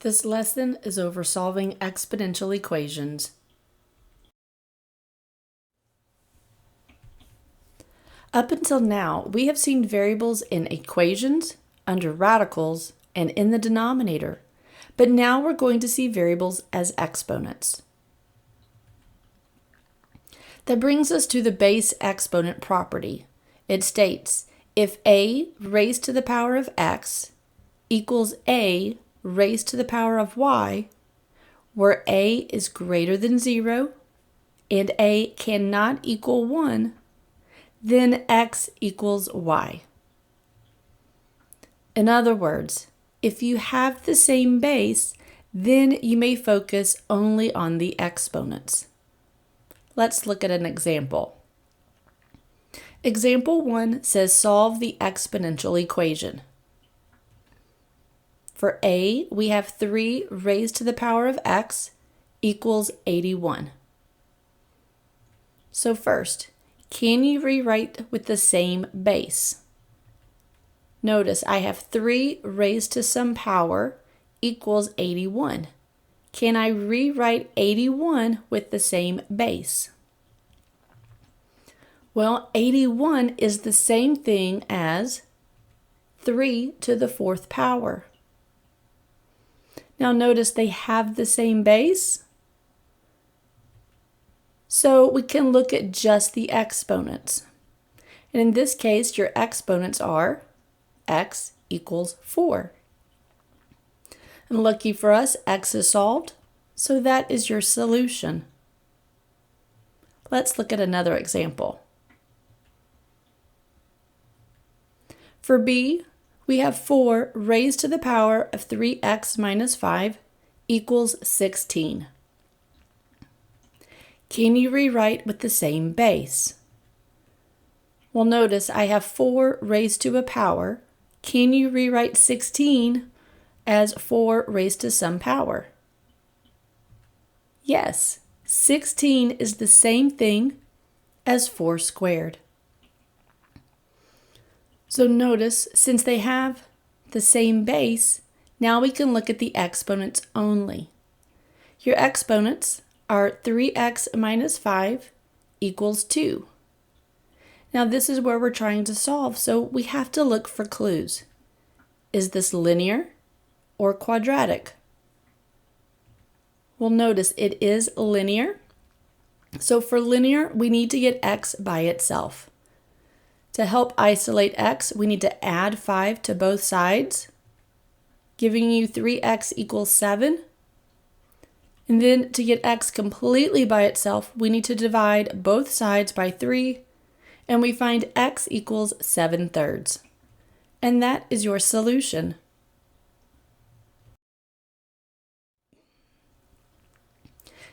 This lesson is over solving exponential equations. Up until now, we have seen variables in equations, under radicals, and in the denominator. But now we're going to see variables as exponents. That brings us to the base exponent property. It states, if a raised to the power of x equals a raised to the power of y, where a is greater than 0 and a cannot equal 1, then x equals y. In other words, if you have the same base, then you may focus only on the exponents. Let's look at an example. Example 1 says solve the exponential equation. For a, we have 3 raised to the power of x equals 81. So first, can you rewrite with the same base? Notice I have 3 raised to some power equals 81. Can I rewrite 81 with the same base? Well, 81 is the same thing as 3 to the 4th power. Now notice they have the same base. So we can look at just the exponents. And in this case, your exponents are x equals 4. And lucky for us, x is solved, so that is your solution. Let's look at another example. For b, we have 4 raised to the power of 3x minus 5 equals 16. Can you rewrite with the same base? Well, notice I have 4 raised to a power. Can you rewrite 16 as 4 raised to some power? Yes, 16 is the same thing as 4 squared. So notice, since they have the same base, now we can look at the exponents only. Your exponents are 3x minus 5 equals 2. Now this is where we're trying to solve, so we have to look for clues. Is this linear or quadratic? Well, notice it is linear. So for linear, we need to get x by itself. To help isolate x, we need to add 5 to both sides, giving you 3x equals 7. And then to get x completely by itself, we need to divide both sides by 3, and we find x equals 7/3. And that is your solution.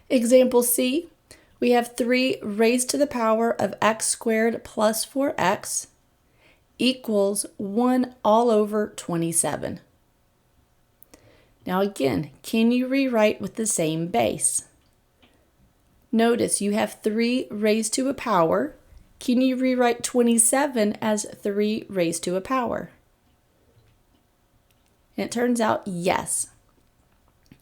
Example C, we have 3 raised to the power of x squared plus 4x equals 1 all over 27. Now again, can you rewrite with the same base? Notice you have 3 raised to a power. Can you rewrite 27 as 3 raised to a power? And it turns out yes.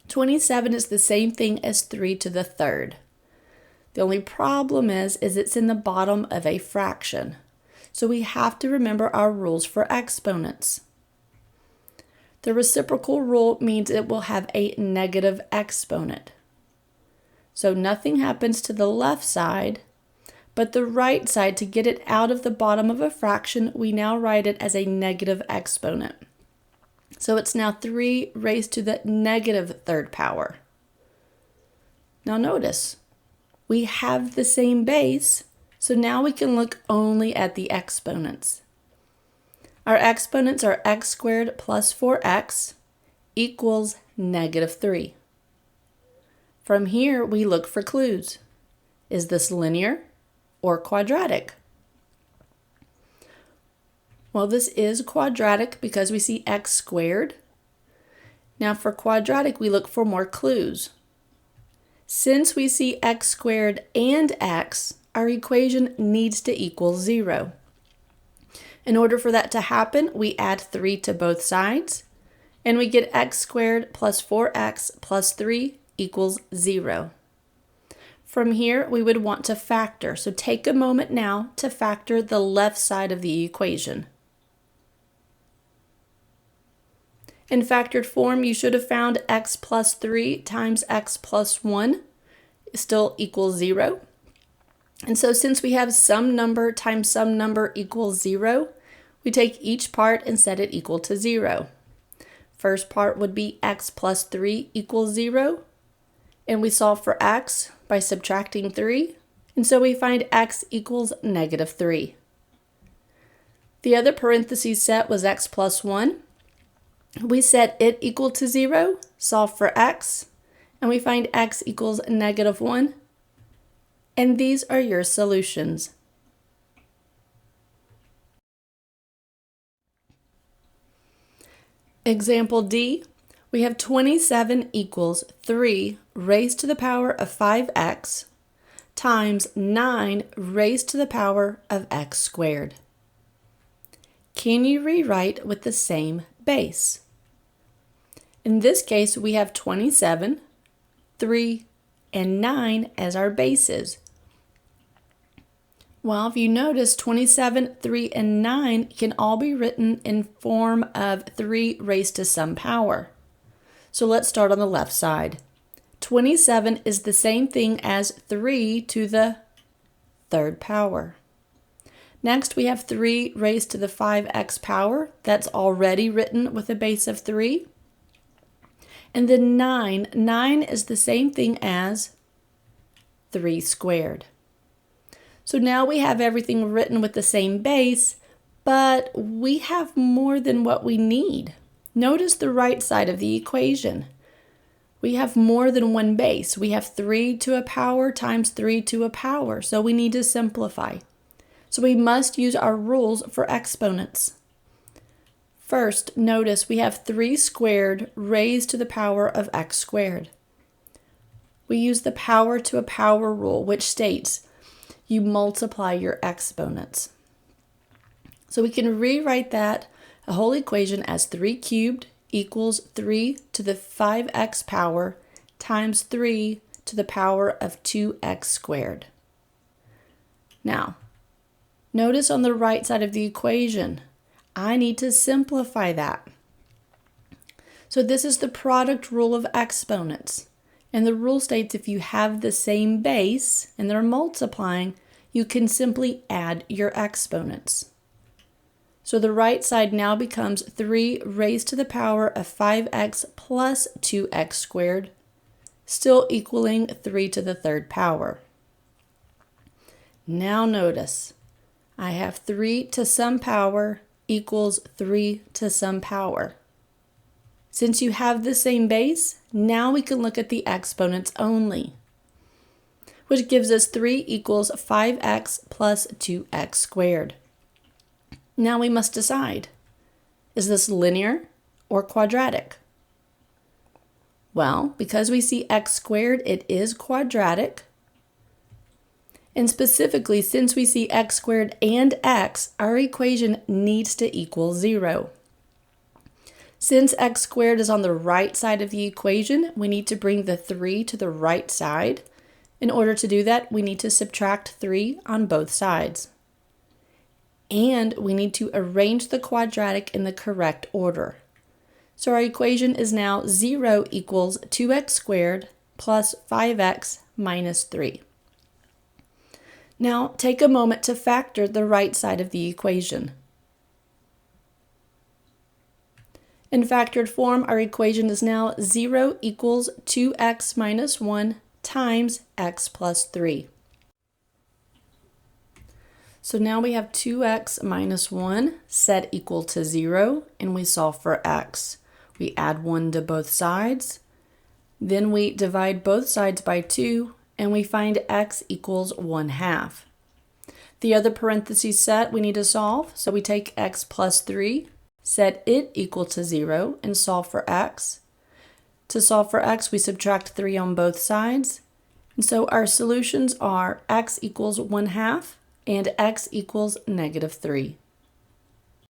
27 is the same thing as 3 to the 3rd. The only problem is it's in the bottom of a fraction. So we have to remember our rules for exponents. The reciprocal rule means it will have a negative exponent. So nothing happens to the left side, but the right side, to get it out of the bottom of a fraction, we now write it as a negative exponent. So it's now 3 raised to the negative 3rd power. Now notice, we have the same base, so now we can look only at the exponents. Our exponents are x squared plus 4x equals negative 3. From here, we look for clues. Is this linear or quadratic? Well, this is quadratic because we see x squared. Now for quadratic, we look for more clues. Since we see x squared and x, our equation needs to equal 0. In order for that to happen, we add 3 to both sides, And we get x squared plus 4x plus 3 equals 0. From here, we would want to factor. So take a moment now to factor the left side of the equation. In factored form, you should have found x plus 3 times x plus 1 still equals 0. And so since we have some number times some number equals 0, we take each part and set it equal to 0. First part would be x plus 3 equals 0. And we solve for x by subtracting 3. And so we find x equals negative 3. The other parentheses set was x plus 1. We set it equal to 0, solve for x, and we find x equals negative 1. And these are your solutions. Example D, we have 27 equals 3 raised to the power of 5x times 9 raised to the power of x squared. Can you rewrite with the same base? In this case, we have 27, 3, and 9 as our bases. Well, if you notice, 27, 3, and 9 can all be written in form of 3 raised to some power. So let's start on the left side. 27 is the same thing as 3 to the third power. Next, we have 3 raised to the 5x power. That's already written with a base of 3. And then 9. 9 is the same thing as 3 squared. So now we have everything written with the same base, but we have more than what we need. Notice the right side of the equation. We have more than one base. We have 3 to a power times 3 to a power, so we need to simplify. So we must use our rules for exponents. First, notice we have 3 squared raised to the power of x squared. We use the power to a power rule, which states you multiply your exponents. So we can rewrite that whole equation as 3 cubed equals 3 to the 5x power times 3 to the power of 2x squared. Now, notice on the right side of the equation, I need to simplify that. So this is the product rule of exponents. And the rule states if you have the same base and they're multiplying, you can simply add your exponents. So the right side now becomes 3 raised to the power of 5x plus 2x squared, still equaling 3 to the third power. Now notice, I have 3 to some power equals 3 to some power. Since you have the same base, now we can look at the exponents only, which gives us 3 equals 5x plus 2x squared. Now we must decide, is this linear or quadratic? Well, because we see x squared, it is quadratic. And specifically, since we see x squared and x, our equation needs to equal 0. Since x squared is on the right side of the equation, we need to bring the 3 to the right side. In order to do that, we need to subtract 3 on both sides. And we need to arrange the quadratic in the correct order. So our equation is now 0 equals 2x squared plus 5x minus 3. Now take a moment to factor the right side of the equation. In factored form, our equation is now 0 equals 2x minus 1 times x plus 3. So now we have 2x minus 1 set equal to 0, and we solve for x. We add 1 to both sides. Then we divide both sides by 2, and we find x equals 1/2. The other parentheses set we need to solve, so we take x plus 3, set it equal to 0, and solve for x. To solve for x, we subtract 3 on both sides. And so our solutions are x equals 1/2 and x equals negative 3.